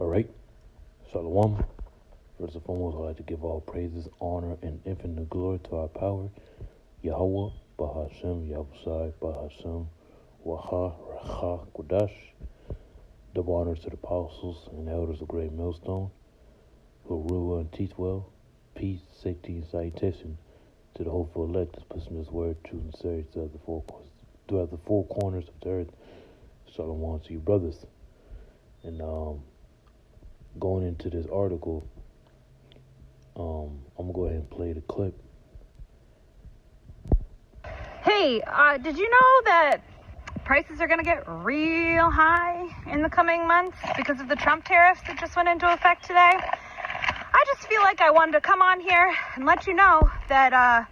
All right, Shalom. First and foremost, I'd like to give all praises, honor, and infinite glory to our power, Yahweh, Bahashem, Yahusai, Bahashem, Waha, Racha, Kodash. Double honors to the apostles and elders of Great Millstone, who rule well and teach well. Peace, safety, and salutation to the hopeful elect that's pushing this word, truth, and serious throughout the four corners of the earth. Shalom to you, brothers. And going into this article, I'm gonna go ahead and play the clip. Hey, did you know that prices are going to get real high in the coming months because of the Trump tariffs that just went into effect today? I just feel like I wanted to come on here and let you know that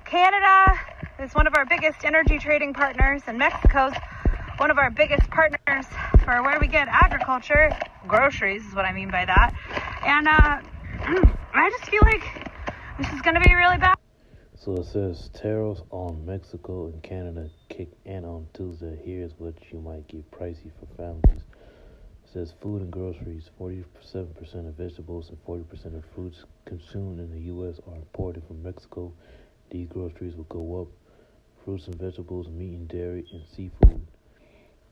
Canada is one of our biggest energy trading partners, and Mexico's one of our biggest partners for where we get agriculture. Groceries is what I mean by that. And I just feel like this is going to be really bad. So it says tariffs on Mexico and Canada kick in on Tuesday. Here's what you might get pricey for families. It says food and groceries. 47% of vegetables and 40% of fruits consumed in the U.S. are imported from Mexico. These groceries will go up. Fruits and vegetables, meat and dairy, and seafood.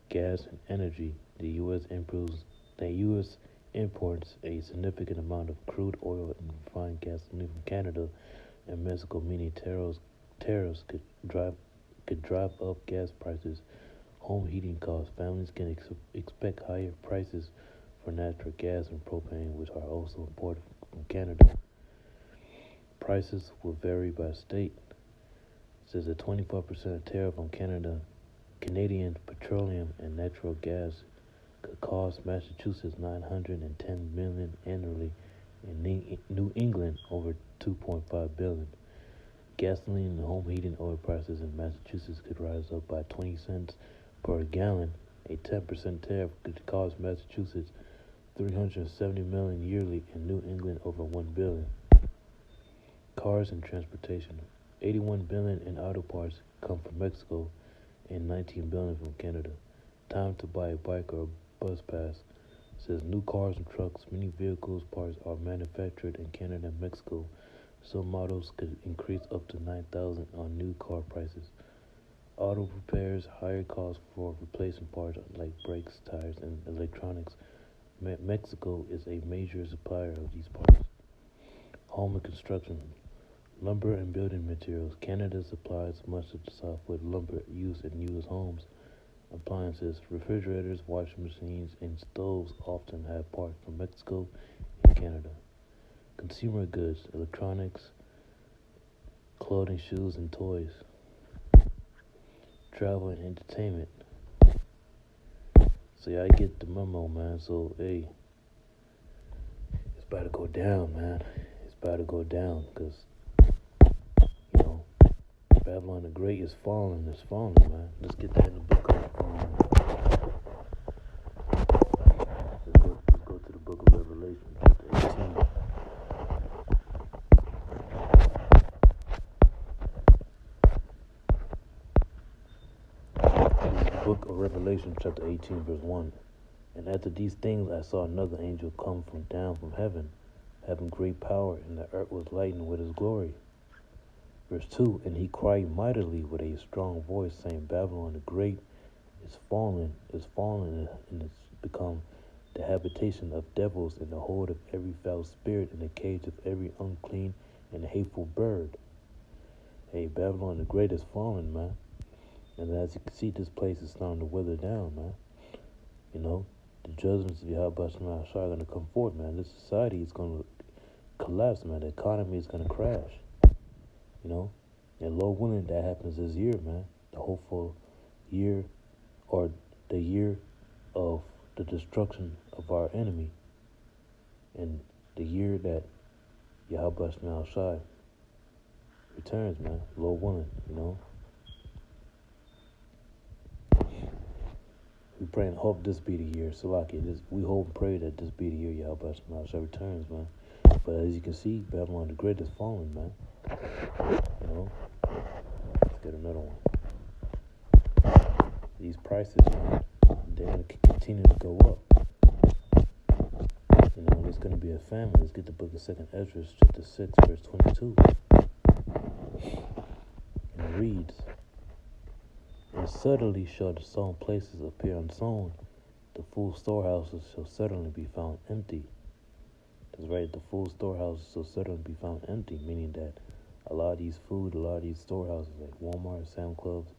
Gas and energy. The U.S. imports a significant amount of crude oil and refined gasoline from Canada and Mexico, meaning tariffs could drive up gas prices, home heating costs. Families can expect higher prices for natural gas and propane, which are also imported from Canada. Prices will vary by state. It says a 25% tariff on Canadian petroleum and natural gas could cost Massachusetts $910 million annually, and New England over $2.5 billion. Gasoline and home heating oil prices in Massachusetts could rise up by 20 cents per gallon. A 10% tariff could cost Massachusetts $370 million yearly, and New England over $1 billion. Cars and transportation. $81 billion in auto parts come from Mexico and $19 billion from Canada. Time to buy a bike or a bus pass. Says new cars and trucks, many vehicles parts are manufactured in Canada and Mexico. Some models could increase up to $9,000 on new car prices. Auto repairs, higher costs for replacing parts like brakes, tires, and electronics. Mexico is a major supplier of these parts. Home and construction, lumber and building materials. Canada supplies much of the Southwest lumber used in U.S. homes. Appliances, refrigerators, washing machines, and stoves often have parts from Mexico and Canada. Consumer goods, electronics, clothing, shoes, and toys. Travel and entertainment. So yeah, I get the memo, man. So hey, it's about to go down, man. It's about to go down, because Babylon the Great is falling. It's falling, man. Let's get that in the book of let's go to the book of Revelation, chapter 18. This is the book of Revelation, chapter 18, verse 1. And after these things I saw another angel come down from heaven, having great power, and the earth was lightened with his glory. Verse 2, and he cried mightily with a strong voice, saying, Babylon the Great is fallen, and it's become the habitation of devils, and the hold of every foul spirit, and the cage of every unclean and hateful bird. Hey, Babylon the Great is fallen, man. And as you can see, this place is starting to wither down, man. The judgments of Yahweh are going to come forth, man. This society is going to collapse, man. The economy is going to crash. And Lord willing, that happens this year, man. The hopeful year, or the year of the destruction of our enemy, and the year that Yahweh Shai returns, man. Lord willing, We pray and hope this be the year. Salaki, we hope and pray that this be the year Yahweh Shai returns, man. But as you can see, Babylon the Great is falling, man. Let's get another one. These prices, man, they're going to continue to go up. there's going to be a famine. Let's get the book of 2nd Ezra, chapter 6, verse 22. And it reads, and suddenly shall the sown places appear unsown. The full storehouses shall suddenly be found empty. That's right, the full storehouses shall suddenly be found empty, meaning that a lot of these storehouses like Walmart, Sam Clubs,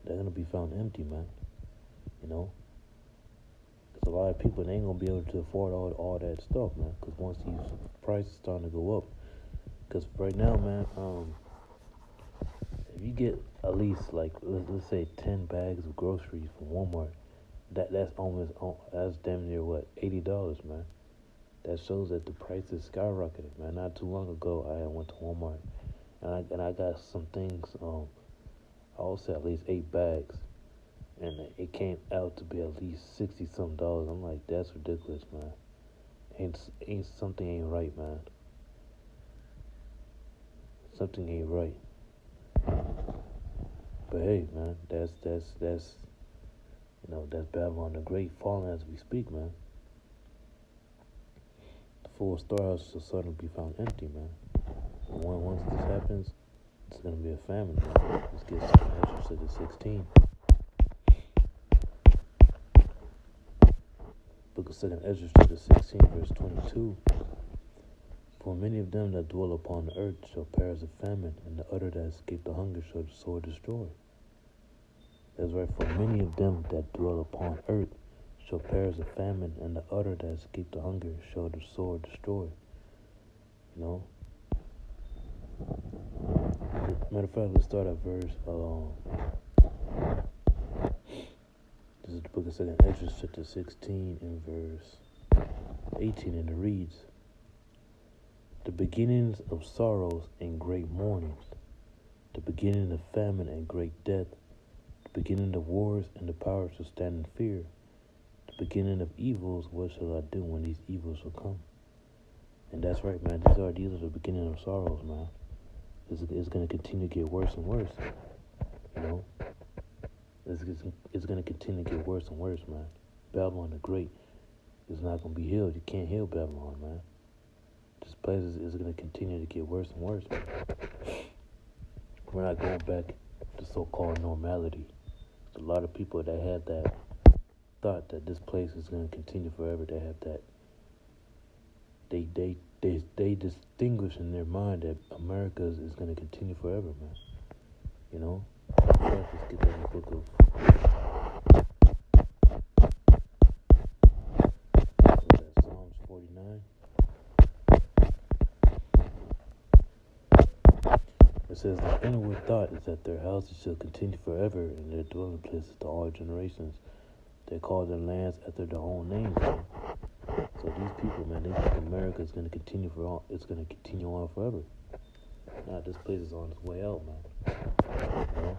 they're going to be found empty, man. You know? Because a lot of people, they ain't going to be able to afford all that stuff, man. Because once these prices starting to go up. Because right now, man, if you get at least, like, let's say 10 bags of groceries from Walmart, that's damn near, what, $80, man. That shows that the price is skyrocketing, man. Not too long ago, I went to Walmart, and I got some things, I would say at least 8 bags. And it came out to be at least $60-something. I'm like, that's ridiculous, man. Something ain't right, man. Something ain't right. But hey, man, that's Babylon the Great falling as we speak, man. The full storehouses will suddenly be found empty, man. And once this happens, it's gonna be a famine, man. Let's get some Ezra to the 16. Book of 2nd Ezra, chapter 16, verse 22. For many of them that dwell upon the earth shall perish of famine, and the other that escape the hunger shall the sword destroy. That's right, for many of them that dwell upon earth shall perish of famine, and the other that escape the hunger shall the sword destroy. You know? Matter of fact, let's start at verse, this is the book of 2nd Ezra, chapter 16, and verse 18, and it reads, the beginnings of sorrows and great mournings, the beginning of famine and great death, the beginning of wars and the power shall stand in fear, the beginning of evils, what shall I do when these evils shall come? And that's right, man, these are the beginning of sorrows, man. It's going to continue to get worse and worse, you know? It's going to continue to get worse and worse, man. Babylon the Great is not going to be healed. You can't heal Babylon, man. This place is going to continue to get worse and worse, man. We're not going back to so-called normality. There's a lot of people that had that thought that this place is going to continue forever. They have that. They distinguish in their mind that America is going to continue forever, man. You know? Let's get that in the book of Psalms 49. It says, the inward thought is that their houses shall continue forever, and their dwelling places to all generations. They call their lands after their own names, man. So these people, man, they think America is going to continue it's going to continue on forever. Nah, this place is on its way out, man. You know?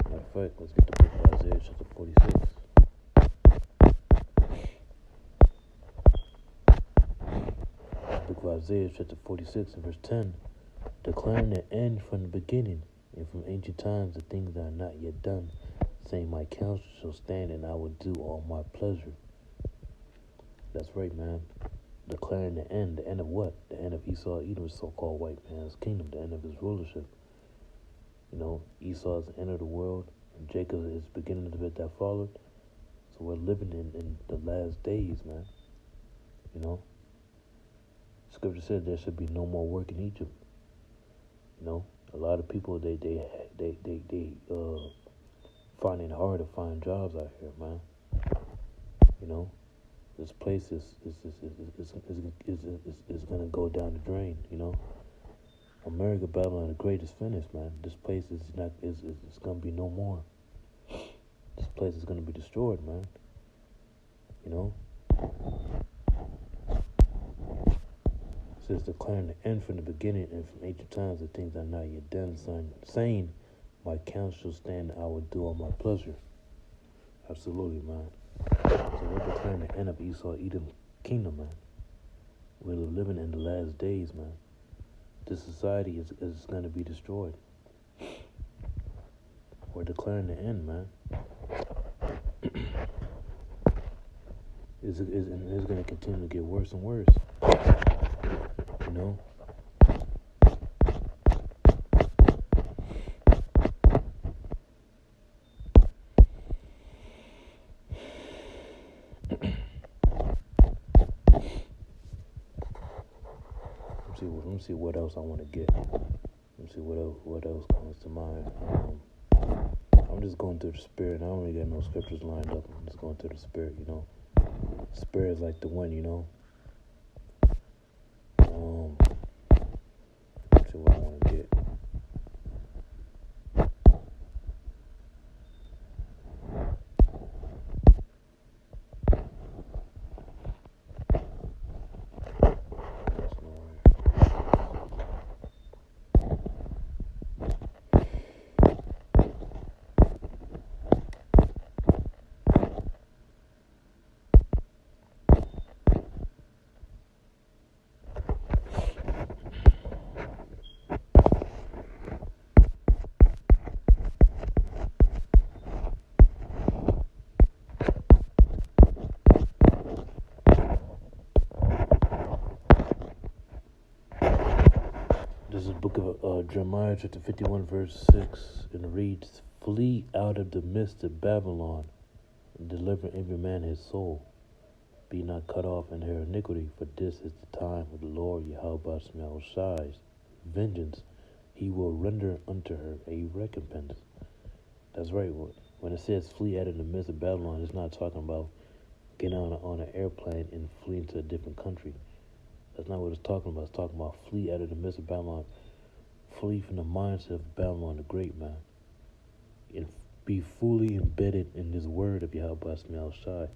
Matter of fact, let's get the book of Isaiah chapter 46. Book of Isaiah chapter 46 and verse 10. Declaring the end from the beginning, and from ancient times the things that are not yet done, saying, my counsel shall stand, and I will do all my pleasure. That's right, man. Declaring the end of what? The end of Esau, Edom's so-called white man's kingdom, the end of his rulership. You know, Esau is the end of the world, and Jacob is the beginning of it that followed. So we're living in the last days, man. You know? Scripture said there should be no more work in Egypt. You know? A lot of people, they find it hard to find jobs out here, man. You know? This place is gonna go down the drain, you know. America, Babylon the Great is finished, man. This place is gonna be no more. This place is gonna be destroyed, man. You know. It says declaring the end from the beginning, and from ancient times the things are not yet done, saying, my counsel shall stand, I will do all my pleasure. Absolutely, man. So we're declaring the end of Esau, Edom kingdom, man. We're living in the last days, man. This society is going to be destroyed. We're declaring the end, man. and it's going to continue to get worse and worse. You know. Let me see what else I want to get. Let me see what else comes to mind. I'm just going through the spirit. I don't really got no scriptures lined up. I'm just going through the spirit, you know. Spirit is like the wind, you know. Let's see what I want to get. This is the book of Jeremiah, chapter 51, verse 6, and it reads, "Flee out of the midst of Babylon, and deliver every man his soul. Be not cut off in her iniquity, for this is the time of the Lord Yahweh Shai's vengeance. He will render unto her a recompense." That's right. When it says flee out of the midst of Babylon, it's not talking about getting on an airplane and fleeing to a different country. That's not what it's talking about. It's talking about flee out of the midst of Babylon. Flee from the mindset of Babylon the Great, man. And be fully embedded in this word of Yahweh Shai.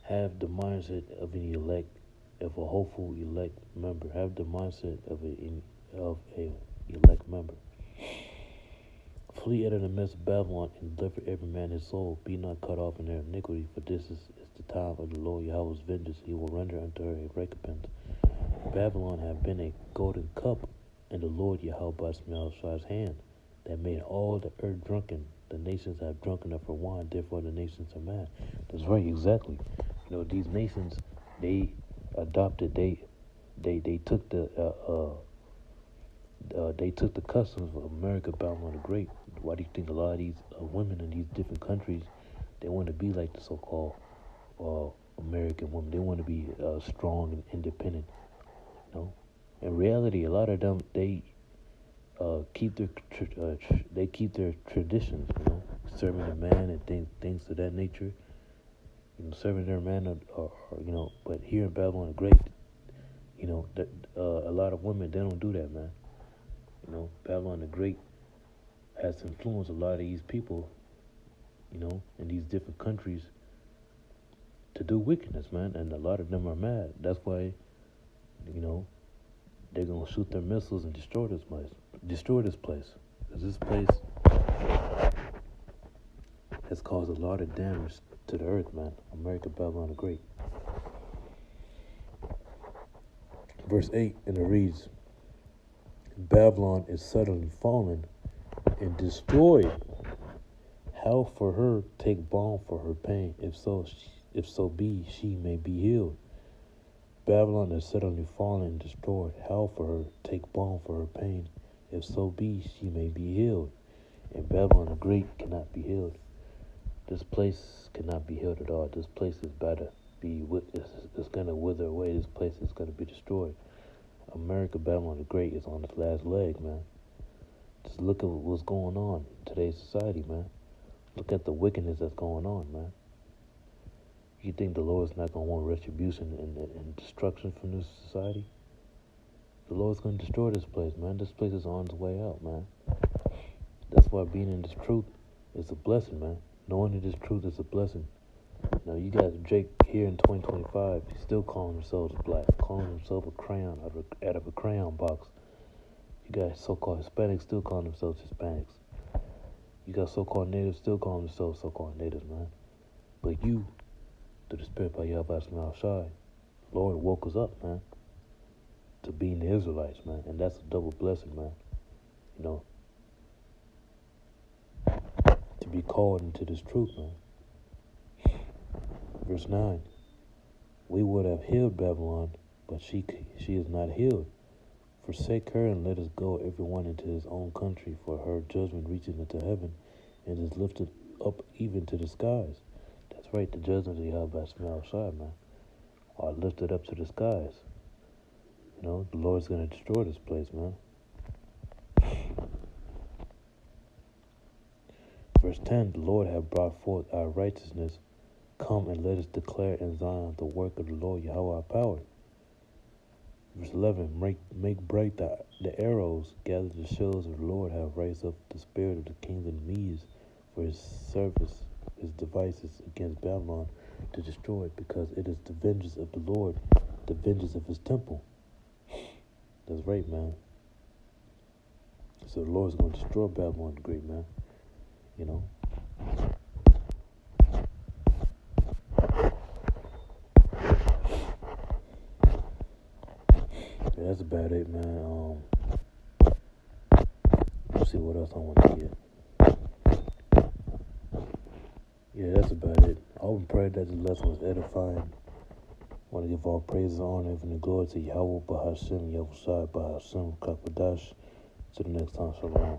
Have the mindset of an elect, of a hopeful elect member. Have the mindset of a elect member. Flee out of the midst of Babylon and deliver every man his soul. Be not cut off in their iniquity, for this is the time of the Lord Yahweh's vengeance. He will render unto her a recompense. Babylon had been a golden cup in the Lord Yahweh Shai's hand, that made all the earth drunken. The nations have drunken of her wine, therefore the nations are mad. That's right, exactly. You know, these nations, they adopted, they took they took the customs of America, Babylon the Great. Why do you think a lot of these women in these different countries, they want to be like the so-called American woman? They want to be strong and independent. You know, in reality, a lot of them they keep their traditions. You know, serving a man and things of that nature. You know, serving their man, or you know. But here in Babylon the Great, you know, a lot of women, they don't do that, man. You know, Babylon the Great has influenced a lot of these people, you know, in these different countries to do wickedness, man. And a lot of them are mad. That's why, you know, they're going to shoot their missiles and destroy this place. Because this place has caused a lot of damage to the earth, man. America, Babylon the Great. Verse 8, and it reads, "Babylon is suddenly fallen and destroyed. How for her take balm for her pain, if so be she may be healed. Babylon is suddenly fallen and destroyed. How for her take balm for her pain, if so be she may be healed. And Babylon the Great cannot be healed." This place cannot be healed at all. This place is about to be, it's going to wither away. This place is going to be destroyed. America, Babylon the Great is on its last leg, man. Just look at what's going on in today's society, man. Look at the wickedness that's going on, man. You think the Lord's not going to want retribution and destruction from this society? The Lord's going to destroy this place, man. This place is on its way out, man. That's why being in this truth is a blessing, man. Knowing that this truth is a blessing. Now, you got Drake here in 2025, he's still calling themselves black, calling himself a crayon out of a crayon box. You got so-called Hispanics still calling themselves Hispanics. You got so-called natives still calling themselves so-called natives, man. But you, through the Spirit by Yahweh Shai, Lord woke us up, man, to being the Israelites, man. And that's a double blessing, man. You know, to be called into this truth, man. Verse 9. We would have healed Babylon, but she is not healed. Forsake her and let us go, everyone into his own country, for her judgment reaches into heaven and is lifted up even to the skies. That's right, the judgment of Yahweh Shemel Shai, man, are lifted up to the skies. You know, the Lord's going to destroy this place, man. Verse 10, the Lord hath brought forth our righteousness. Come and let us declare in Zion the work of the Lord Yahweh our power. Verse 11, make bright the arrows, gather the shields of the Lord, have raised up the spirit of the kings and Medes for his service, his devices against Babylon to destroy it, because it is the vengeance of the Lord, the vengeance of his temple. That's right, man. So the Lord's going to destroy Babylon the Great, man. You know. Yeah, that's about it, man. Let's see what else I want to get. Yeah, that's about it. I hope and pray that the lesson was edifying. I want to give all praise and honor and glory to Yahweh, Bahashem, Yahushua, Bahashem, Kakadash. Till the next time, shalom.